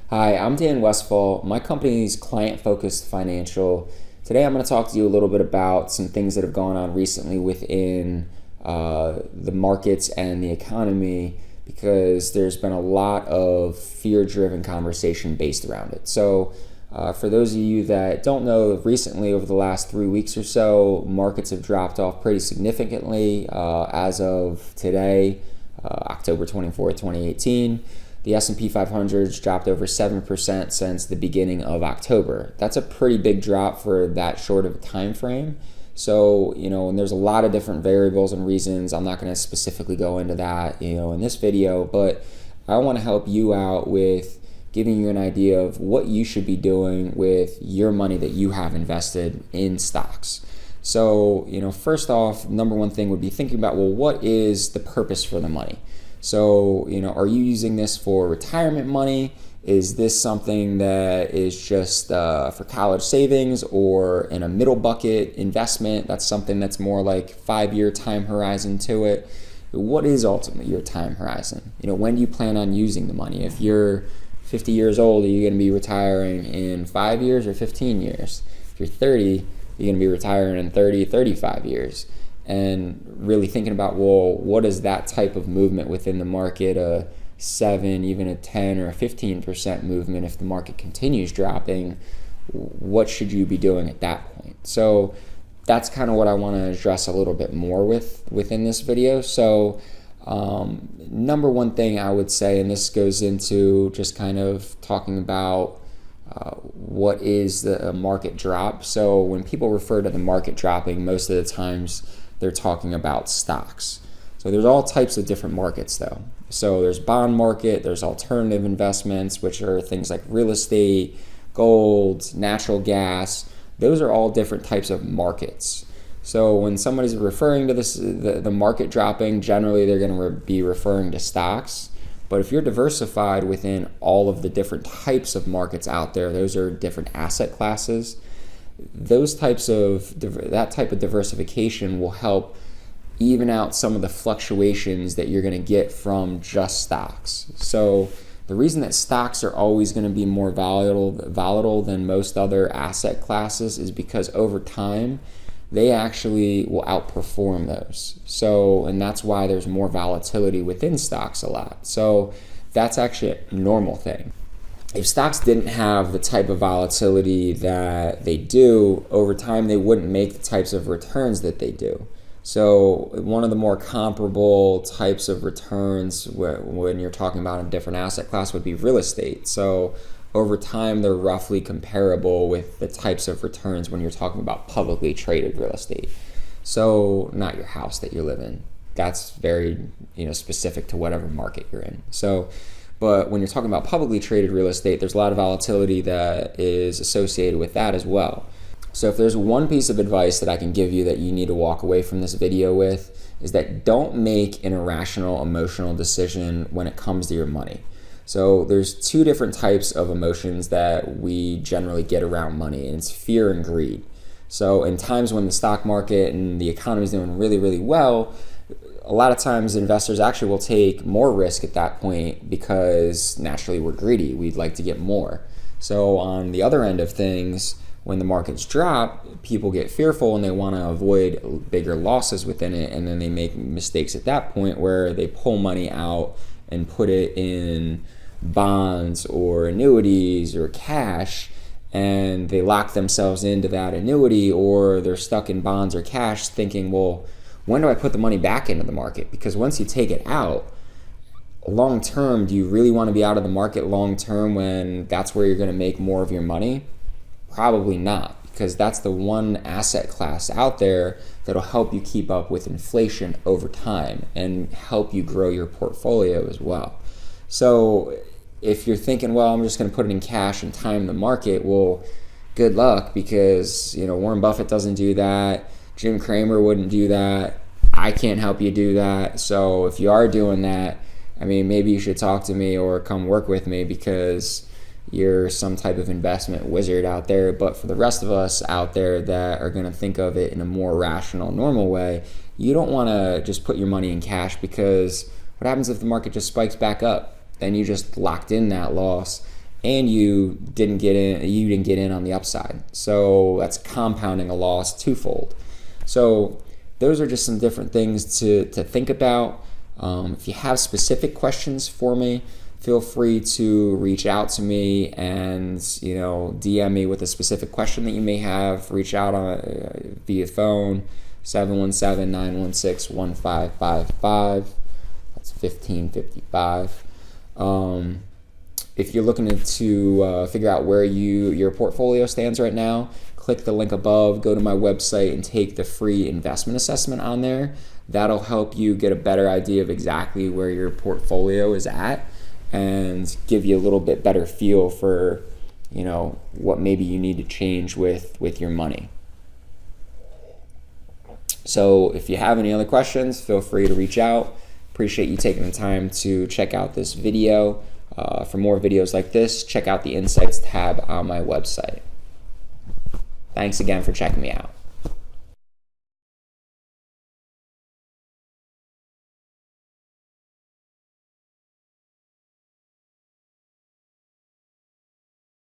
Hi, I'm Dan Westfall. My company is Client Focused Financial. Today I'm going to talk to you a little bit about some things that have gone on recently within the markets and the economy, because there's been a lot of fear-driven conversation based around it. So for those of you that don't know, recently over the last 3 weeks or so, markets have dropped off pretty significantly. As of today, October 24th, 2018, the S&P 500's dropped over 7% since the beginning of October. That's a pretty big drop for that short of a time frame. So, and there's a lot of different variables and reasons. I'm not going to specifically go into that, in this video, but I want to help you out with giving you an idea of what you should be doing with your money that you have invested in stocks. So, first off, number one thing would be thinking about, well, what is the purpose for the money? So, are you using this for retirement money? Is this something that is just for college savings, or in a middle bucket investment? That's something that's more like 5-year time horizon to it. What is ultimately your time horizon? When do you plan on using the money? If you're 50 years old, are you going to be retiring in 5 years or 15 years? If you're 30, you're going to be retiring in 30, 35 years. And really thinking about, well, what is that type of movement within the market, a 7, even a 10 or a 15% movement if the market continues dropping? What should you be doing at that point? So that's kind of what I want to address a little bit more within this video. So number one thing I would say, and this goes into just kind of talking about what is the market drop. So when people refer to the market dropping, most of the times they're talking about stocks. So there's all types of different markets though. So there's bond market, there's alternative investments, which are things like real estate, gold, natural gas. Those are all different types of markets. So when somebody's referring to this, the market dropping, generally they're going to be referring to stocks. But if you're diversified within all of the different types of markets out there, those are different asset classes. That type of diversification will help even out some of the fluctuations that you're going to get from just stocks. So the reason that stocks are always going to be more volatile than most other asset classes is because over time they actually will outperform those. So, and that's why there's more volatility within stocks a lot. So that's actually a normal thing. If stocks didn't have the type of volatility that they do, over time they wouldn't make the types of returns that they do. So one of the more comparable types of returns when you're talking about a different asset class would be real estate. So over time they're roughly comparable with the types of returns when you're talking about publicly traded real estate. So not your house that you live in. That's very specific to whatever market you're in. But when you're talking about publicly traded real estate, there's a lot of volatility that is associated with that as well. So if there's one piece of advice that I can give you that you need to walk away from this video with, is that don't make an irrational emotional decision when it comes to your money. So there's two different types of emotions that we generally get around money, and it's fear and greed. So in times when the stock market and the economy is doing really, really well, a lot of times investors actually will take more risk at that point because naturally we're greedy. We'd like to get more. So on the other end of things, when the markets drop, people get fearful and they want to avoid bigger losses within it, and then they make mistakes at that point where they pull money out and put it in bonds or annuities or cash, and they lock themselves into that annuity, or they're stuck in bonds or cash thinking, well, when do I put the money back into the market? Because once you take it out, long term, do you really want to be out of the market long term when that's where you're going to make more of your money? Probably not, because that's the one asset class out there that'll help you keep up with inflation over time and help you grow your portfolio as well. So if you're thinking, well, I'm just going to put it in cash and time the market, well, good luck, because Warren Buffett doesn't do that. Jim Cramer wouldn't do that. I can't help you do that. So if you are doing that, maybe you should talk to me or come work with me, because you're some type of investment wizard out there. But for the rest of us out there that are going to think of it in a more rational, normal way, you don't want to just put your money in cash, because what happens if the market just spikes back up? Then you just locked in that loss, and you didn't get in on the upside. So that's compounding a loss twofold. So those are just some different things to think about. If you have specific questions for me, feel free to reach out to me and DM me with a specific question that you may have. Reach out via phone, 717-916-1555. That's 1555. If you're looking to figure out where your portfolio stands right now, click the link above, go to my website and take the free investment assessment on there. That'll help you get a better idea of exactly where your portfolio is at and give you a little bit better feel for, what maybe you need to change with your money. So if you have any other questions, feel free to reach out. Appreciate you taking the time to check out this video. For more videos like this, check out the Insights tab on my website. Thanks again for checking me out.